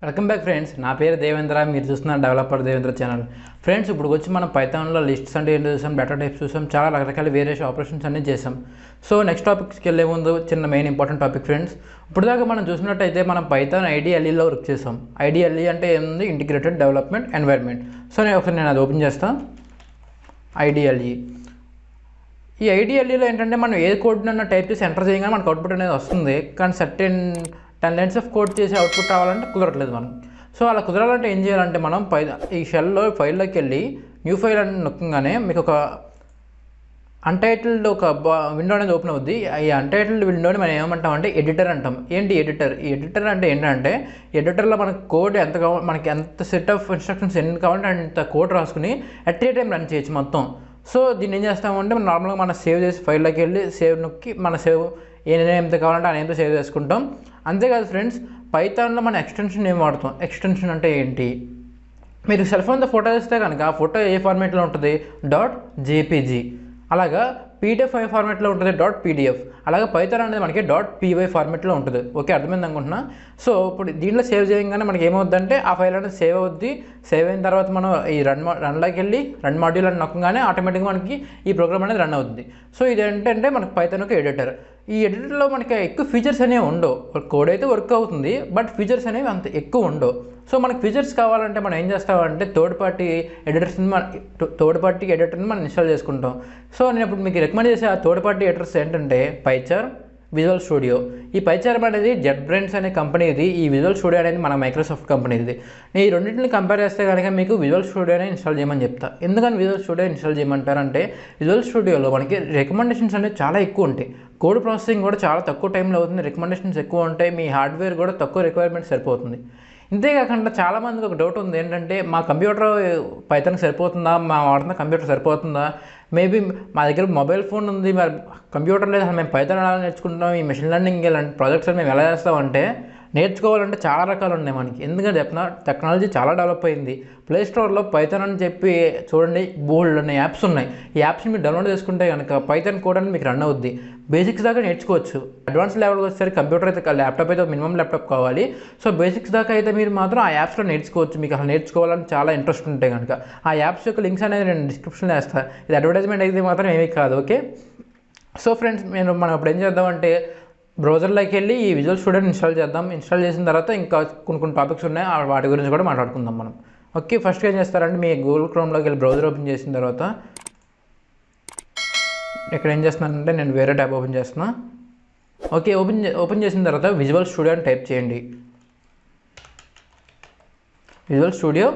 Welcome back friends. నా పేరు దేవేంద్ర. మీరు చూస్తున్నారు డెవలపర్ దేవేంద్ర ఛానల్. ఫ్రెండ్స్, ఇప్పుడు వచ్చి మనం పైథాన్లో లిస్ట్స్ అంటే ఏంటో చూసాం, డేటా టైప్స్ చూసాం, చాలా రకరకాల వేరియస్ ఆపరేషన్స్ అన్నీ చేసాం. సో నెక్స్ట్ టాపిక్స్కి వెళ్ళే ముందు చిన్న మెయిన్ ఇంపార్టెంట్ టాపిక్ ఫ్రెండ్స్. ఇప్పుడు దాకా మనం చూసినట్టయితే మనం పైథాన్ ఐడిఎల్ఈలో వర్క్ చేసాం. ఐడిఎల్ఈ అంటే ఏంది? Integrated development environment. సో నేను అది ఓపెన్ చేస్తాను. ఐడిఎల్ఈ. ఈ ఐడిఎల్ఈలో ఏంటంటే మనం ఏ కోడ్నన్నా టైప్ చేసి ఎంటర్ చేయగానే మనకు అవుట్పుట్ అనేది వస్తుంది. కానీ సర్టెన్ 10 లైన్స్ ఆఫ్ కోడ్ చేసి అవుట్పుట్ రావాలంటే కుదరట్లేదు మనం. సో అలా కుదరాలంటే ఏం చేయాలంటే మనం ఈ షెల్లో ఫైల్లోకి వెళ్ళి న్యూ ఫైల్ అని నొక్కగానే మీకు ఒక అన్టైటిల్డ్ ఒక విండో అనేది ఓపెన్ అవుద్ది. ఈ అన్టైటిల్డ్ విండోని మనం ఏమంటామంటే ఎడిటర్ అంటాం. ఏంటి ఎడిటర్? ఈ ఎడిటర్ అంటే ఏంటంటే ఎడిటర్లో మనకు కోడ్ ఎంత కావాలి, మనకి ఎంత సెట్ ఆఫ్ ఇన్స్ట్రక్షన్స్ ఎన్ని కావాలంటే అంత కోడ్ రాసుకుని అట్ ఏ టైం రన్ చేయొచ్చు మొత్తం. సో దీన్ని ఏం చేస్తామంటే మనం నార్మల్గా మనం సేవ్ చేసి ఫైల్లోకి వెళ్ళి సేవ్ నొక్కి మన సేవ్ ఏ నేమ్తో కావాలంటే ఆ నేమ్తో సేవ్ చేసుకుంటాం. అంతేకాదు ఫ్రెండ్స్, పైథాన్లో మన ఎక్స్టెన్షన్ ఏం వాడతాం. ఎక్స్టెన్షన్ అంటే ఏంటి? మీరు సెల్ ఫోన్తో ఫోటో వేస్తే కనుక ఆ ఫోటో ఏ ఫార్మేట్లో ఉంటుంది? .jpg. అలాగా పీడిఎఫ్ ఫార్మేట్లో ఉంటుంది .pdf. అలాగే పైథాన్ అనేది మనకి .py ఫార్మేట్లో ఉంటుంది. ఓకే, అర్థమైంది అనుకుంటున్నా. సో ఇప్పుడు దీంట్లో సేవ్ చేయగానే మనకి ఏమవుద్దంటే ఆ ఫైల్ అనేది సేవ్ అవుద్ది. సేవ్ అయిన తర్వాత మనం ఈ రన్లోకి వెళ్ళి రన్ మాడ్యూల్ అని నొక్కగానే ఆటోమేటిక్గా మనకి ఈ ప్రోగ్రామ్ అనేది రన్ అవుతుంది. సో ఇది ఏంటంటే మనకి పైథాన్ ఒక ఎడిటర్. ఈ ఎడిటర్లో మనకి ఎక్కువ ఫీచర్స్ అనేవి ఉండవు. కోడ్ అయితే వర్క్ అవుతుంది, బట్ ఫీచర్స్ అనేవి అంత ఎక్కువ ఉండవు. సో మనకి ఫీచర్స్ కావాలంటే మనం ఏం చేస్తామంటే థర్డ్ పార్టీ ఎడిటర్ని మనం ఇన్స్టాల్ చేసుకుంటాం. సో నేను ఇప్పుడు మీకు రికమెండ్ చేసే ఆ థర్డ్ పార్టీ ఎడిటర్స్ ఏంటంటే పైచార్, విజువల్ స్టూడియో. ఈ పైచార్ అనేది JetBrains అనే కంపెనీది. ఈ విజువల్ స్టూడియో అనేది మన మైక్రోసాఫ్ట్ కంపెనీది. నేను ఈ రెండింటిని కంపేర్ చేస్తే కనుక మీకు విజువల్ స్టూడియోనే ఇన్స్టాల్ చేయమని చెప్తా. ఎందుకని విజువల్ స్టూడియో ఇన్స్టాల్ చేయమంటారంటే విజువల్ స్టూడియోలో మనకి రికమెండేషన్స్ అనేవి చాలా ఎక్కువ ఉంటాయి. కోడ్ ప్రాసెసింగ్ కూడా చాలా తక్కువ టైంలో అవుతుంది. రికమెండేషన్స్ ఎక్కువ ఉంటాయి. మీ హార్డ్వేర్ కూడా తక్కువ రిక్వైర్మెంట్ సరిపోతుంది. ఇంతేకాకుండా చాలామందికి ఒక డౌట్ ఉంది ఏంటంటే మా కంప్యూటర్ పైథాన్కి సరిపోతుందా, మా వాడుతున్న కంప్యూటర్ సరిపోతుందా, మేబీ మా దగ్గర మొబైల్ ఫోన్ ఉంది, మరి కంప్యూటర్ లేదు, అసలు మేము పైథాన్ ఎలా నేర్చుకుంటాం, ఈ మెషిన్ లెర్నింగ్ ఇలాంటి ప్రాజెక్ట్స్ మేము ఎలా చేస్తామంటే నేర్చుకోవాలంటే చాలా రకాలు ఉన్నాయి మనకి. ఎందుకంటే చెప్తున్నా, టెక్నాలజీ చాలా డెవలప్ అయింది. ప్లే స్టోర్లో పైథాన్ అని చెప్పి చూడండి బోల్డ్ అనే యాప్స్ ఉన్నాయి. ఈ యాప్స్ని మీరు డౌన్లోడ్ చేసుకుంటే కనుక పైథాన్ కోడ్ అని మీకు రన్ అవుద్ది. బేసిక్స్ దాకా నేర్చుకోవచ్చు. అడ్వాన్స్ లెవెల్కి వచ్చేసరికి కంప్యూటర్ అయితే ల్యాప్టాప్ అయితే మినిమం ల్యాప్టాప్ కావాలి. సో బేసిక్స్ దాకా అయితే మీరు మాత్రం ఆ యాప్స్లో నేర్చుకోవచ్చు. మీకు అసలు నేర్చుకోవాలని చాలా ఇంట్రెస్ట్ ఉంటే కనుక ఆ యాప్స్ యొక్క లింక్స్ అనేది నేను డిస్క్రిప్షన్లో వేస్తాను. ఇది అడ్వర్టైజ్మెంట్ అయితే మాత్రం ఏమీ కాదు. ఓకే, సో ఫ్రెండ్స్, మనం ఇప్పుడు ఏం చేద్దామంటే బ్రౌజర్లోకి వెళ్ళి ఈ విజువల్ స్టూడియోని ఇన్స్టాల్ చేద్దాం. ఇన్స్టాల్ చేసిన తర్వాత ఇంకా కొన్ని టాపిక్స్ ఉన్నాయి, వాటి గురించి కూడా మాట్లాడుకుందాం మనం. ఓకే, ఫస్ట్ ఏం చేస్తారంటే మీ గూగుల్ క్రోమ్లోకి వెళ్ళి బ్రౌజర్ ఓపెన్ చేసిన తర్వాత ఇక్కడ ఏం చేస్తున్నానంటే నేను వేరే ట్యాబ్ ఓపెన్ చేస్తున్నా. ఓకే, ఓపెన్ చేసిన తర్వాత విజువల్ స్టూడియో అని టైప్ చేయండి. Visual studio.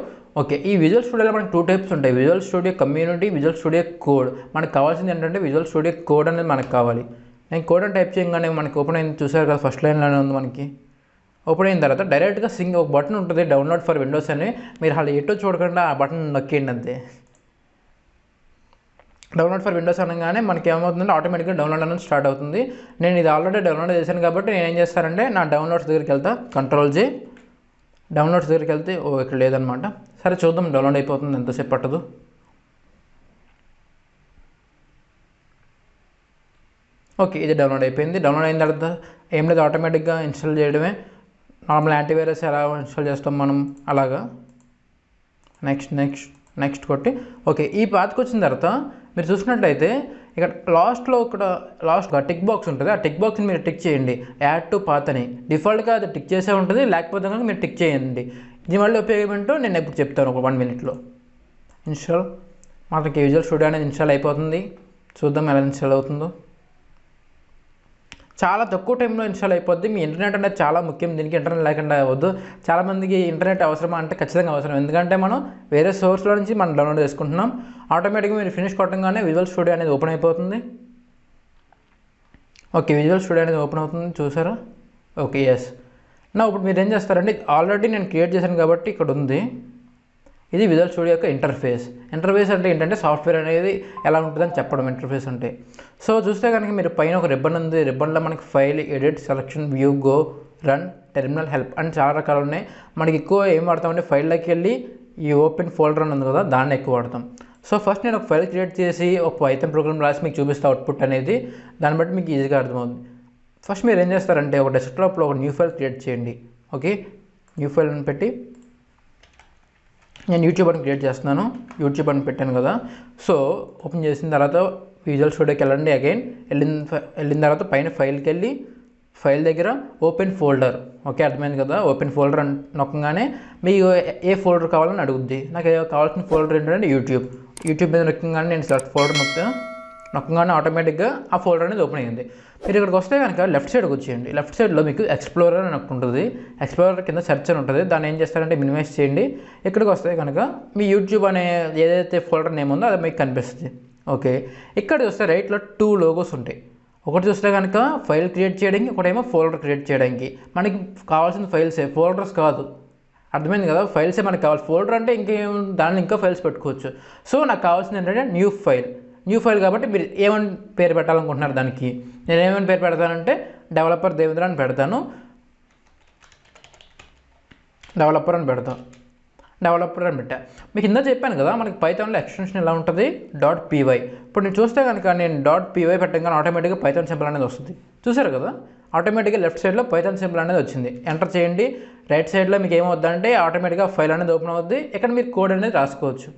ఓకే, ఈ విజువల్ స్టూడియోలో మనకి 2 టైప్స్ ఉంటాయి. Visual studio community, visual studio code. మనకు కావాల్సింది ఏంటంటే విజువల్ స్టూడియో కోడ్ అనేది మనకు కావాలి. నేను కోడ్ అని టైప్ చేయగానే మనకి ఓపెన్ అయింది. చూసారు కదా, ఫస్ట్ లైన్లోనే ఉంది మనకి. ఓపెన్ అయిన తర్వాత డైరెక్ట్గా ఒక బటన్ ఉంటుంది, డౌన్లోడ్ ఫర్ విండోస్ అని. మీరు అలా ఎటో చూడకుండా ఆ బటన్ నొక్కేయండి అంతే. డౌన్లోడ్ ఫర్ విండోస్ అనగానే మనకి ఏమవుతుందంటే ఆటోమేటిక్గా డౌన్లోడ్ అనేది స్టార్ట్ అవుతుంది. నేను ఇది ఆల్రెడీ డౌన్లోడ్ చేశాను కాబట్టి నేను ఏం చేస్తానంటే నా డౌన్లోడ్స్ దగ్గరికి వెళ్తా. Ctrl+J. డౌన్లోడ్స్ దగ్గరికి వెళ్తే ఇక్కడ లేదనమాట. సరే చూద్దాం, డౌన్లోడ్ అయిపోతుంది, ఎంతసేపు పట్టదు. ఓకే, ఇది డౌన్లోడ్ అయిపోయింది. డౌన్లోడ్ అయిన తర్వాత ఏం లేదు, ఆటోమేటిక్గా ఇన్స్టాల్ చేయడమే. నార్మల్ యాంటీవైరస్ ఎలా ఇన్స్టాల్ చేస్తాం మనం అలాగా. నెక్స్ట్ కొట్టి ఓకే, ఈ పాత్కి వచ్చిన తర్వాత మీరు చూసినట్లయితే ఇక్కడ లాస్ట్లో లాస్ట్ టిక్ బాక్స్ ఉంటుంది. ఆ టిక్ బాక్స్ని మీరు టిక్ చేయండి, యాడ్ టు పాత్ అని. డిఫాల్ట్గా అది టిక్ చేసే ఉంటుంది, లేకపోతే కనుక మీరు టిక్ చేయండి. ఇది మళ్ళీ ఉపయోగం ఏంటో నేను ఇప్పుడు చెప్తాను ఒక 1 మినిట్లో. ఇన్స్టాల్ మనకి విజువల్ స్టూడియో అనేది ఇన్స్టాల్ అయిపోతుంది. చూద్దాం ఎలా ఇన్స్టాల్ అవుతుందో. చాలా తక్కువ టైంలో ఇన్స్టాల్ అయిపోద్ది. మీ ఇంటర్నెట్ అనేది చాలా ముఖ్యం. దీనికి ఇంటర్నెట్ లేకుండా అవ్వద్దు. చాలామందికి ఇంటర్నెట్ అవసరమా అంటే ఖచ్చితంగా అవసరం. ఎందుకంటే మనం వేరే సోర్స్లో నుంచి మనం డౌన్లోడ్ చేసుకుంటున్నాం. ఆటోమేటిక్గా మీరు ఫినిష్ కొట్టంగానే విజువల్ స్టూడియో అనేది ఓపెన్ అయిపోతుంది. ఓకే, విజువల్ స్టూడియో అనేది ఓపెన్ అవుతుంది, చూసారా? Okay, yes. ఇప్పుడు మీరు ఏం చేస్తారంటే ఆల్రెడీ నేను క్రియేట్ చేశాను కాబట్టి ఇక్కడ ఉంది. ఇది విజువల్ స్టూడియో యొక్క ఇంటర్ఫేస్. ఇంటర్ఫేస్ అంటే ఏంటంటే సాఫ్ట్వేర్ అనేది ఎలా ఉంటుందని చెప్పడం ఇంటర్ఫేస్ అంటే. సో చూస్తే కనుక మీరు పైన ఒక రిబ్బన్ ఉంది. రిబ్బన్లో మనకి file, edit, selection, view, go, run, terminal, help అని చాలా రకాలు ఉన్నాయి. మనకి ఎక్కువ ఏం వాడతామంటే ఫైల్లోకి వెళ్ళి ఈ ఓపెన్ ఫోల్డర్ అని ఉంది కదా, దాన్ని ఎక్కువ వాడతాం. సో ఫస్ట్ నేను ఒక ఫైల్ క్రియేట్ చేసి ఒక పైథాన్ ప్రోగ్రామ్ రాసి మీకు చూపిస్తే అవుట్పుట్ అనేది, దాన్ని బట్టి మీకు ఈజీగా అర్థమవుతుంది. ఫస్ట్ మీరు ఏం చేస్తారంటే ఒక డెస్క్టాప్లో ఒక న్యూ ఫైల్ క్రియేట్ చేయండి. ఓకే, న్యూ ఫైల్ అని పెట్టి నేను యూట్యూబ్ అని క్రియేట్ చేస్తున్నాను. యూట్యూబ్ అని పెట్టాను కదా. సో ఓపెన్ చేసిన తర్వాత విజువల్ స్టూడియోకి వెళ్ళండి. అగైన్ వెళ్ళిన తర్వాత పైన ఫైల్కి వెళ్ళి ఫైల్ దగ్గర ఓపెన్ ఫోల్డర్. ఓకే, అర్థమైంది కదా. ఓపెన్ ఫోల్డర్ అని నొక్కగానే మీకు ఏ ఫోల్డర్ కావాలని అడుగుద్ది. నాకు కావాల్సిన ఫోల్డర్ ఏంటంటే యూట్యూబ్ మీద నొక్కగానే నేను సెలెక్ట్ ఫోల్డర్ నొక్కగానే ఆటోమేటిక్గా ఆ ఫోల్డర్ అనేది ఓపెన్ అయ్యింది. మీరు ఇక్కడికి వస్తే కనుక లెఫ్ట్ సైడ్కి వచ్చేయండి. లెఫ్ట్ సైడ్లో మీకు ఎక్స్ప్లోరర్ అని ఉంటుంది. ఎక్స్ప్లోరర్ కింద సెర్చ్ అని ఉంటుంది. దాన్ని ఏం చేస్తారంటే మినిమైజ్ చేయండి. ఇక్కడికి వస్తే కనుక మీ యూట్యూబ్ అనే ఏదైతే ఫోల్డర్ నేమ్ ఉందో అది మీకు కనిపిస్తుంది. ఓకే, ఇక్కడ చూస్తే రైట్లో 2 లోగోస్ ఉంటాయి. ఒకటి చూస్తే కనుక ఫైల్ క్రియేట్ చేయడానికి, ఒకటేమో ఫోల్డర్ క్రియేట్ చేయడానికి. మనకి కావాల్సిన ఫైల్సే, ఫోల్డర్స్ కాదు. అర్థమైంది కదా. ఫైల్సే మనకి కావాలి. ఫోల్డర్ అంటే ఇంకేం దానిలో ఇంకా ఫైల్స్ పెట్టుకోవచ్చు. సో నాకు కావాల్సింది ఏంటంటే న్యూ ఫైల్ కాబట్టి మీరు ఏమని పేరు పెట్టాలనుకుంటున్నారు దానికి. నేను ఏమని పేరు పెడతానంటే డెవలపర్ దేవేంద్ర అని పెడతాను. డెవలపర్ అని పెట్టా. మీకు ఇందా చెప్పాను కదా మనకి పైథాన్లో ఎక్స్టెన్షన్ ఎలా ఉంటుంది .py. ఇప్పుడు నేను చూస్తే కనుక నేను .py పెట్టగానే ఆటోమేటిక్గా పైథాన్ సింబల్ అనేది వస్తుంది. చూసారు కదా, ఆటోమేటిక్గా లెఫ్ట్ సైడ్లో పైథాన్ సింబల్ అనేది వచ్చింది. ఎంటర్ చేయండి. రైట్ సైడ్లో మీకు ఏమవుద్దంటే ఆటోమేటిక్గా ఫైల్ అనేది ఓపెన్ అవుద్ది. ఇక్కడ మీరు కోడ్ అనేది రాసుకోవచ్చు.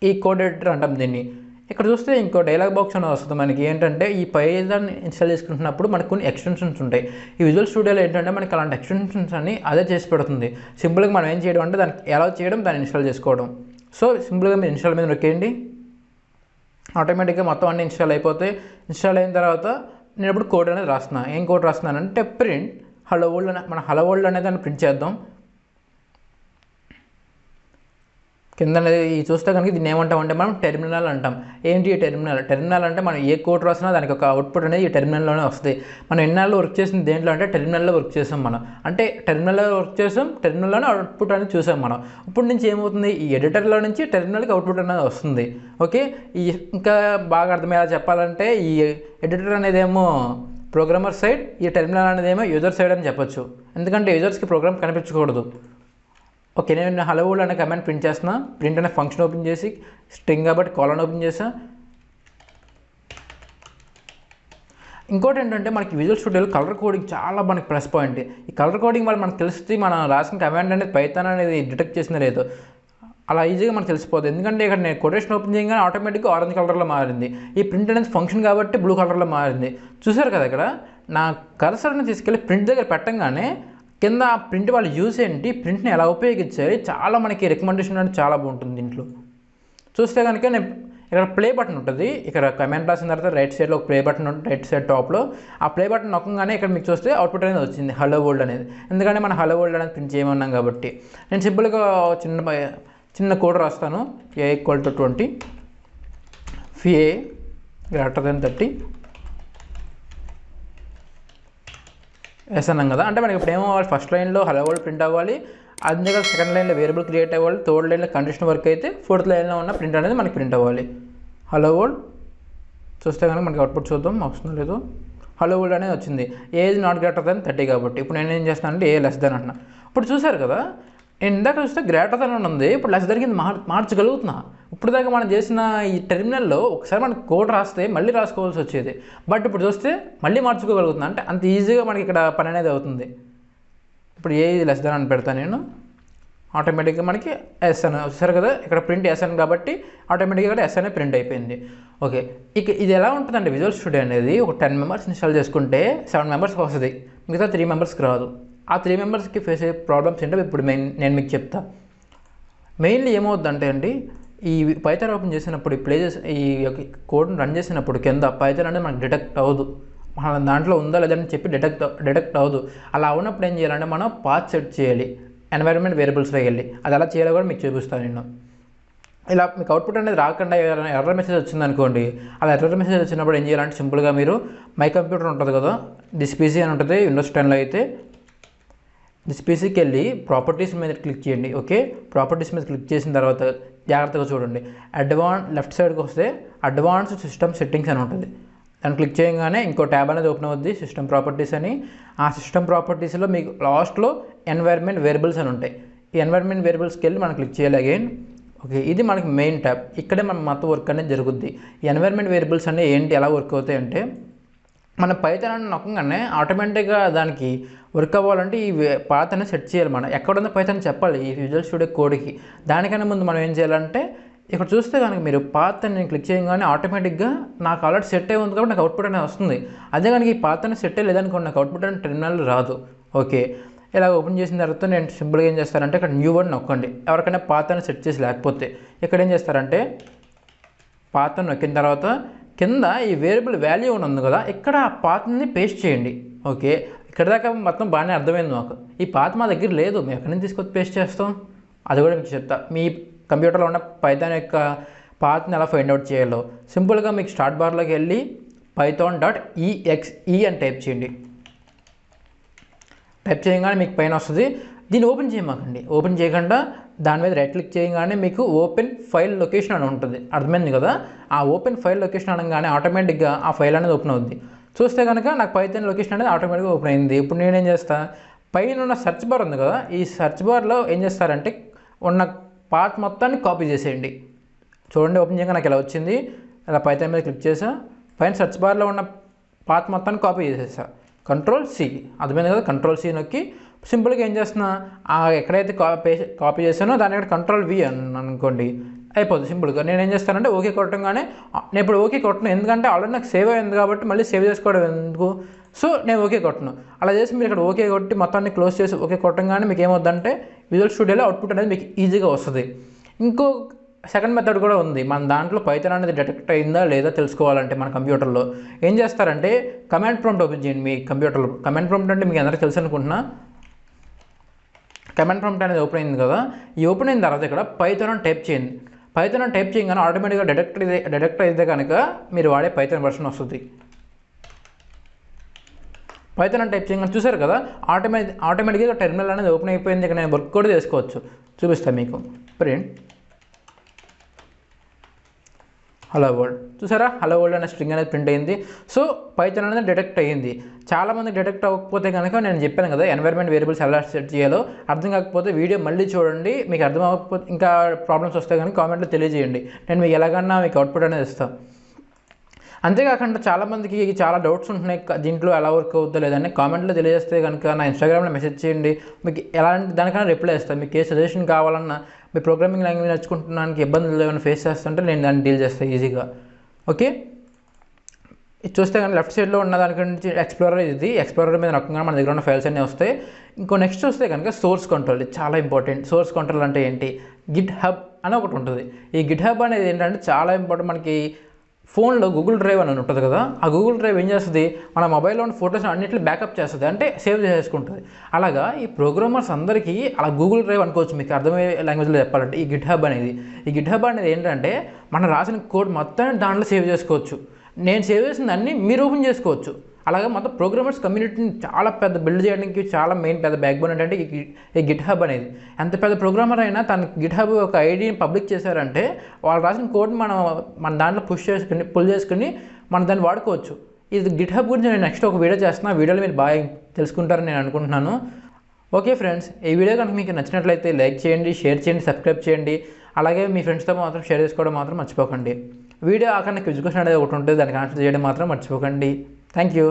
ఈ కోడ్ ఎడిటర్ అంటాం దీన్ని. ఇక్కడ చూస్తే ఇంకో డైలాగ్ బాక్స్ అనేది వస్తుంది మనకి. ఏంటంటే ఈ పైథాన్ ఇన్స్టాల్ చేసుకుంటున్నప్పుడు మనకు కొన్ని ఎక్స్టెన్షన్స్ ఉంటాయి. ఈ విజువల్ స్టూడియోలో ఏంటంటే మనకి అలాంటి ఎక్స్టెన్షన్స్ అన్ని అదే చేసి పెడుతుంది. సింపుల్గా మనం ఏం చేయడం అంటే దానికి ఎలా చేయడం, దాన్ని ఇన్స్టాల్ చేసుకోవడం. సో సింపుల్గా మీరు ఇన్స్టాల్ మీద నొక్కేయండి. ఆటోమేటిక్గా మొత్తం అన్ని ఇన్స్టాల్ అయిపోతాయి. ఇన్స్టాల్ అయిన తర్వాత నేను ఇప్పుడు కోడ్ అనేది రాస్తున్నాను. ఏం కోడ్ రాస్తున్నానంటే ప్రింట్ హలో వరల్డ్ మన హలో వరల్డ్ అనేది దాన్ని ప్రింట్ చేద్దాం. కింద చూస్తే కనుక దీన్ని ఏమంటామంటే మనం టెర్మినల్ అంటాం. ఏంటి ఈ టెర్మినల్ అంటే మనం ఏ కోడ్ రాసినా దానికి ఒక అవుట్పుట్ అనేది ఈ టెర్మినల్లోనే వస్తుంది. మనం ఎన్నాళ్ళు వర్క్ చేసిన దేంట్లో అంటే టెర్మినల్లో వర్క్ చేసాం మనం. అంటే టెర్మినల్లో వర్క్ చేసాం, టెర్మినల్లోనే అవుట్పుట్ అనేది చూసాం మనం. ఇప్పుడు నుంచి ఏమవుతుంది, ఈ ఎడిటర్లో నుంచి టెర్మినల్కి అవుట్పుట్ అనేది వస్తుంది. ఓకే, ఇంకా బాగా అర్థమయ్యేలా చెప్పాలంటే ఈ ఎడిటర్ అనేది ఏమో ప్రోగ్రామర్ సైడ్, ఈ టెర్మినల్ అనేది ఏమో యూజర్ సైడ్ అని చెప్పొచ్చు. ఎందుకంటే యూజర్స్కి ప్రోగ్రామ్ కనిపించకూడదు. ఓకే, నేను హలో వరల్డ్ అనే కమాండ్ ప్రింట్ చేస్తున్నా. ప్రింట్ అనే ఫంక్షన్ ఓపెన్ చేసి స్ట్రింగ్ కాబట్టి కాలన్ ఓపెన్ చేసా. ఇంకోటి ఏంటంటే మనకి విజువల్ స్టూడియోలో కలర్ కోడింగ్ చాలా మనకి ప్లస్ పాయింట్. ఈ కలర్ కోడింగ్ వల్ల మనకు తెలిస్తే మనం రాసిన కమాండ్ అనేది పైథాన్ అనేది డిటెక్ట్ చేసినా లేదో అలా ఈజీగా మనకు తెలిసిపోతుంది. ఎందుకంటే ఇక్కడ నేను కొటేషన్ ఓపెన్ చేయగానే ఆటోమేటిక్గా ఆరెంజ్ కలర్లో మారింది. ఈ ప్రింట్ అనేది ఫంక్షన్ కాబట్టి బ్లూ కలర్లో మారింది. చూసారు కదా, ఇక్కడ నా కర్సర్ని తీసుకెళ్ళి ప్రింట్ దగ్గర పెట్టంగానే కింద ప్రింట్ వాళ్ళు యూస్ ఏంటి, ప్రింట్ని ఎలా ఉపయోగించాలి, చాలా మనకి రికమెండేషన్ అనేది చాలా బాగుంటుంది దీంట్లో. చూస్తే కనుక నేను ఇక్కడ ప్లే బటన్ ఉంటుంది. ఇక్కడ కమెంట్ రాసిన తర్వాత రైట్ సైడ్లో ఒక ప్లే బటన్ ఉంటుంది, రైట్ సైడ్ టాప్లో. ఆ ప్లే బటన్ నొక్కగానే ఇక్కడ మీకు చూస్తే అవుట్పుట్ అనేది వచ్చింది హలో వరల్డ్ అనేది. ఎందుకంటే మనం హలో వరల్డ్ అనేది ప్రింట్ చేయమన్నాం కాబట్టి. నేను సింపుల్గా చిన్న కోడ్ రాస్తాను. a = 20 a > 30 వేస్తున్నాం కదా. అంటే మనకి ఇప్పుడు ఏమో ఫస్ట్ లైన్లో హలో వరల్డ్ ప్రింట్ అవ్వాలి, అందుకే సెకండ్ లైన్లో వేరియబుల్ క్రియేట్ అవ్వాలి, థర్డ్ లైన్లో కండిషన్ వర్క్ అయితే, ఫోర్త్ లైన్లో ఉన్న ప్రింట్ అనేది మనకి ప్రింట్ అవ్వాలి. హలో వరల్డ్ చూస్తే కనుక మనకి అవుట్పుట్ చూద్దాం, వస్తుందో లేదో. హలో వరల్డ్ అనేది వచ్చింది. ఏజ్ > 30 కాబట్టి. ఇప్పుడు నేను ఏం చేస్తాను అంటే ఏ లెస్ దెన్ అంటున్నా. ఇప్పుడు చూసారు కదా, నేను ఇందాక చూస్తే గ్రేటర్ దెన్ అని ఉంది, ఇప్పుడు లెస్ దెన్ కింద మార్చగలుగుతున్నా. ఇప్పుడు దాకా మనం చేసిన ఈ టెర్మినల్లో ఒకసారి మనకి కోడ్ రాస్తే మళ్ళీ రాసుకోవాల్సి వచ్చేది. బట్ ఇప్పుడు చూస్తే మళ్ళీ మార్చుకోగలుగుతున్నా. అంటే అంత ఈజీగా మనకి ఇక్కడ పని అనేది అవుతుంది. ఇప్పుడు ఏ లెస్ దెన్ అని పెడతాను నేను. ఆటోమేటిక్గా మనకి ఎస్ అని వచ్చేసారు కదా, ఇక్కడ ప్రింట్ ఎస్ అని కాబట్టి ఆటోమేటిక్గా ఇక్కడ ఎస్ అనే ప్రింట్ అయిపోయింది. ఓకే, ఇక ఇది ఎలా ఉంటుందంటే విజువల్ స్టూడియో అనేది ఒక 10 మెంబర్స్ ఇన్స్టాల్ చేసుకుంటే 7 మెంబర్స్కి వస్తుంది, మిగతా 3 మెంబర్స్కి రాదు. ఆ 3 మెంబర్స్కి ఫేస్ అయ్యే ప్రాబ్లమ్స్ ఏంటో ఇప్పుడు నేను మీకు చెప్తా. మెయిన్లీ ఏమవుద్దంటే అండి, ఈ పైథాన్ ఓపెన్ చేసినప్పుడు ఈ కోడ్ని రన్ చేసినప్పుడు కింద పైథాన్ అనేది మనకు డిటెక్ట్ అవ్వదు. మన దాంట్లో ఉందా లేదని చెప్పి డిటెక్ట్ అవ్వదు. అలా ఉన్నప్పుడు ఏం చేయాలంటే మనం పాత్ సెట్ చేయాలి ఎన్వైరన్మెంట్ వేరియబుల్స్లో వెళ్ళి. అది ఎలా చేయాలో కూడా మీకు చూపిస్తాను నేను. ఇలా మీకు అవుట్పుట్ అనేది రాకుండా ఎర్రర్ మెసేజ్ వచ్చింది అనుకోండి, అలా ఎర్రర్ మెసేజ్ వచ్చినప్పుడు ఏం చేయాలంటే సింపుల్గా మీరు మై కంప్యూటర్ ఉంటుంది కదా, దిస్ పీసీ అని ఉంటుంది విండోస్ 10లో అయితే. దిస్ పీసీకి వెళ్ళి ప్రాపర్టీస్ మీద క్లిక్ చేయండి. ఓకే, ప్రాపర్టీస్ మీద క్లిక్ చేసిన తర్వాత జాగ్రత్తగా చూడండి. లెఫ్ట్ సైడ్కి వస్తే అడ్వాన్స్డ్ సిస్టమ్ సెట్టింగ్స్ అని ఉంటుంది. దాన్ని క్లిక్ చేయగానే ఇంకో ట్యాబ్ అనేది ఓపెన్ అవుద్ది, సిస్టమ్ ప్రాపర్టీస్ అని. ఆ సిస్టమ్ ప్రాపర్టీస్లో మీకు లాస్ట్లో ఎన్వైర్న్మెంట్ వేరియబుల్స్ అని ఉంటాయి. ఈ ఎన్వైర్న్మెంట్ వేరియబుల్స్కి వెళ్ళి మనం క్లిక్ చేయాలి అగైన్. ఓకే, ఇది మనకి మెయిన్ ట్యాబ్. ఇక్కడే మన మొత్తం వర్క్ అనేది జరుగుద్ది. ఈ ఎన్వైర్న్మెంట్ వేరియబుల్స్ అనేవి ఏంటి, ఎలా వర్క్ అవుతాయి అంటే, మన పైథాన్ నొక్కగానే ఆటోమేటిక్గా దానికి వర్క్ అవ్వాలంటే ఈ పాత్ అనేది సెట్ చేయాలి. మనం ఎక్కడుందో పైథాన్ చెప్పాలి ఈ విజువల్ స్టూడియో కోడ్కి. దానికన్నా ముందు మనం ఏం చేయాలంటే ఇక్కడ చూస్తే కనుక మీరు పాత్ అని నేను క్లిక్ చేయగానే ఆటోమేటిక్గా నాకు ఆల్రెడీ సెట్ అయి ఉంది కాబట్టి నాకు అవుట్పుట్ అనేది వస్తుంది. అదే కనుక ఈ పాత్ అనేది సెట్ లేదనుకోండి నాకు అవుట్పుట్ అనేది టెర్మినల్ రాదు. ఓకే, ఇలా ఓపెన్ చేసిన తర్వాత నేను సింపుల్గా ఏం చేస్తానంటే ఇక్కడ న్యూ వర్డ్ నొక్కండి. ఎవరికైనా పాత్ అని సెట్ చేసి లేకపోతే ఇక్కడ ఏం చేస్తారంటే పాత్ అని నొక్కిన తర్వాత కింద ఈ వేరియబుల్ వాల్యూ ఉంది కదా, ఇక్కడ ఆ పాత్ని పేస్ట్ చేయండి. ఓకే, ఇక్కడ దాకా మొత్తం బాగానే అర్థమైంది మాకు. ఈ పాత్ మా దగ్గర లేదు, మేము ఎక్కడి నుంచి తీసుకొచ్చి పేస్ట్ చేస్తాం అది కూడా మీకు చెప్తా. మీ కంప్యూటర్లో ఉన్న పైథాన్ యొక్క పాత్ని ఎలా ఫైండ్ అవుట్ చేయాలో సింపుల్గా మీకు స్టార్ట్ బార్లోకి వెళ్ళి python.exe అని టైప్ చేయండి. టైప్ చేయగానే మీకు పైన వస్తుంది. దీన్ని ఓపెన్ చేయమాకండి, ఓపెన్ చేయకుండా దాని మీద రైట్ క్లిక్ చేయగానే మీకు ఓపెన్ ఫైల్ లొకేషన్ అని ఉంటుంది. అర్థమైంది కదా, ఆ ఓపెన్ ఫైల్ లొకేషన్ అనగానే ఆటోమేటిక్గా ఆ ఫైల్ అనేది ఓపెన్ అవుద్ది. చూస్తే కనుక నాకు పైథాన్ లొకేషన్ అనేది ఆటోమేటిక్గా ఓపెన్ అయింది. ఇప్పుడు నేనేం చేస్తాను, పైన ఉన్న సెర్చ్ బార్ ఉంది కదా, ఈ సెర్చ్ బార్లో ఏం చేస్తారంటే ఉన్న పాత్ మొత్తాన్ని కాపీ చేసేయండి. చూడండి, ఓపెన్ చేయగా నాకు ఇలా వచ్చింది. ఇలా పైథాన్ మీద క్లిక్ చేసా, పైన సెర్చ్ బార్లో ఉన్న పాత్ మొత్తాన్ని కాపీ చేసేసా. Ctrl+C, అర్థమైంది కదా. Ctrl+C నొక్కి సింపుల్గా ఏం చేస్తున్నా ఎక్కడైతే కాపీ చేశానో దాని ఇక్కడ Ctrl+V అని అనుకోండి, అయిపోతుంది సింపుల్గా. నేను ఏం చేస్తానంటే ఓకే కొట్టంగానే నేను ఇప్పుడు ఓకే కొట్టను, ఎందుకంటే ఆల్రెడీ నాకు సేవ్ అయింది కాబట్టి మళ్ళీ సేవ్ చేసుకోవడం ఎందుకు, సో నేను ఓకే కొట్టను. అలా చేసి మీరు ఇక్కడ ఓకే కొట్టి మొత్తాన్ని క్లోజ్ చేసి ఓకే కొట్టంగానే మీకు ఏమవుద్దంటే విజువల్ స్టూడియోలో అవుట్పుట్ అనేది మీకు ఈజీగా వస్తుంది. ఇంకో సెకండ్ మెథడ్ కూడా ఉంది. మన దాంట్లో పైథాన్ అనేది డిటెక్ట్ అయిందా లేదా తెలుసుకోవాలంటే మన కంప్యూటర్లో ఏం చేస్తారంటే కమాండ్ ప్రాంప్ట్ ఓపెన్ చేయండి మీ కంప్యూటర్లో. కమాండ్ ప్రాంప్ట్ అంటే మీకు అందరికీ తెలుసు అనుకుంటున్నా. కమాండ్ ప్రాంప్ట్ అనేది ఓపెన్ అయింది కదా, ఈ ఓపెన్ అయిన తర్వాత ఇక్కడ పైథాన్ అని టైప్ చేయండి. పైథాన్ అని టైప్ చేయగానే ఆటోమేటిక్గా డిటెక్ట్ అయితే కనుక మీరు వాడే పైథాన్ వర్షన్ వస్తుంది. పైథాన్ అని టైప్ చేయగానే చూసారు కదా ఆటోమేటిక్గా టెర్మినల్ అనేది ఓపెన్ అయిపోయింది. ఇక్కడ నేను వర్క్ కూడా చేసుకోవచ్చు, చూపిస్తాను మీకు. ప్రింట్ హలో వరల్డ్, చూసారా హలో వరల్డ్ అనే స్ట్రింగ్ అనేది ప్రింట్ అయింది. సో పైథాన్ అనేది డిటెక్ట్ అయ్యింది. చాలామంది డిటెక్ట్ అవ్వకపోతే కనుక నేను చెప్పాను కదా ఎన్వైర్న్మెంట్ వేరియబుల్స్ ఎలా సెట్ చేయాలో, అర్థం కాకపోతే వీడియో మళ్ళీ చూడండి. మీకు అర్థం అవ్వకపోతే ఇంకా ప్రాబ్లమ్స్ వస్తే కానీ కామెంట్లో తెలియజేయండి, నేను మీకు ఎలాగన్నా మీకు అవుట్పుట్ అనేది ఇస్తాను. అంతేకాకుండా చాలామందికి చాలా డౌట్స్ ఉంటున్నాయి దీంట్లో ఎలా వర్క్ అవుతుందో లేదని. కామెంట్లో తెలియజేస్తే కనుక నా ఇన్స్టాగ్రామ్లో మెసేజ్ చేయండి, మీకు ఎలాంటి దానికన్నా రిప్లై ఇస్తాను. మీకు ఏ సజెషన్ కావాలన్నా, మీ ప్రోగ్రామింగ్ లాంగ్వేజ్ నేర్చుకుంటున్నానికి ఇబ్బందులు ఏమైనా ఫేస్ చేస్తుంటే నేను దాన్ని డీల్ చేస్తాను ఈజీగా. ఓకే, ఇది చూస్తే కానీ లెఫ్ట్ సైడ్లో ఉన్న దాని గురించి ఎక్స్ప్లోరర్, ఇది ఎక్స్ప్లోరర్ మీద నొక్కగానే మన దగ్గర ఉన్న ఫైల్స్ అన్నీ వస్తాయి. ఇంకో నెక్స్ట్ చూస్తే కనుక సోర్స్ కంట్రోల్, ఇది చాలా ఇంపార్టెంట్. సోర్స్ కంట్రోల్ అంటే ఏంటి, గిట్ హబ్ అని ఒకటి ఉంటుంది. ఈ గిట్ హబ్ అనేది ఏంటంటే చాలా ఇంపార్టెంట్. మనకి ఫోన్లో గూగుల్ డ్రైవ్ అని ఉంటుంది కదా, ఆ గూగుల్ డ్రైవ్ ఏం చేస్తుంది, మన మొబైల్లో ఉన్న ఫొటోస్ అన్నింటినీ బ్యాకప్ చేస్తుంది, అంటే సేవ్ చేసుకుంటుంది. అలాగా ఈ ప్రోగ్రామర్స్ అందరికీ అలా గూగుల్ డ్రైవ్ అనుకోవచ్చు, మీకు అర్థమయ్యే లాంగ్వేజ్లో చెప్పాలంటే. ఈ గిట్ హబ్ అనేది ఏంటంటే మనం రాసిన కోడ్ మొత్తాన్ని దాంట్లో సేవ్ చేసుకోవచ్చు. నేను సేవ్ చేసిన అన్ని మీరు ఓపెన్ చేసుకోవచ్చు. అలాగే మొత్తం ప్రోగ్రామర్స్ కమ్యూనిటీని చాలా పెద్ద బిల్డ్ చేయడానికి చాలా మెయిన్ పెద్ద బ్యాక్ బోన్ ఏంటంటే ఈ గిట్ హబ్ అనేది. ఎంత పెద్ద ప్రోగ్రామర్ అయినా తన గిట్ హబ్ ఒక ఐడిని పబ్లిక్ చేశారంటే వాళ్ళు రాసిన కోడ్ని మన దాంట్లో పుల్ చేసుకుని మనం దాన్ని వాడుకోవచ్చు. ఇది గిట్ హబ్ గురించి నేను నెక్స్ట్ ఒక వీడియో చేస్తున్నా, ఆ వీడియోలో మీరు బాగా తెలుసుకుంటారని నేను అనుకుంటున్నాను. ఓకే ఫ్రెండ్స్, ఈ వీడియో కనుక మీకు నచ్చినట్లయితే లైక్ చేయండి, షేర్ చేయండి, సబ్స్క్రైబ్ చేయండి. అలాగే మీ ఫ్రెండ్స్తో మాత్రం షేర్ చేసుకోవడం మాత్రం మర్చిపోకండి. వీడియో ఆఖరిన క్విజ్ క్వశ్చన్ అనేది ఒకటి ఉంటుంది, దానికి ఆన్సర్ చేయడం మాత్రం మర్చిపోకండి. Thank you.